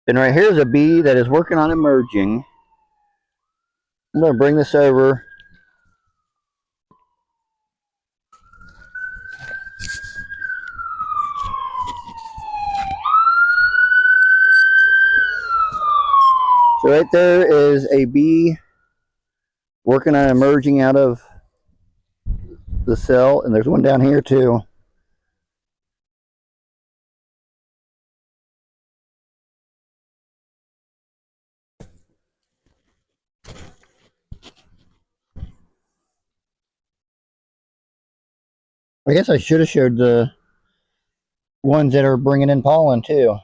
And right here's a bee that is working on emerging. I'm going to bring this over. So right there is a bee working on emerging out of the cell, and there's one down here too. I guess I should have showed the ones that are bringing in pollen too.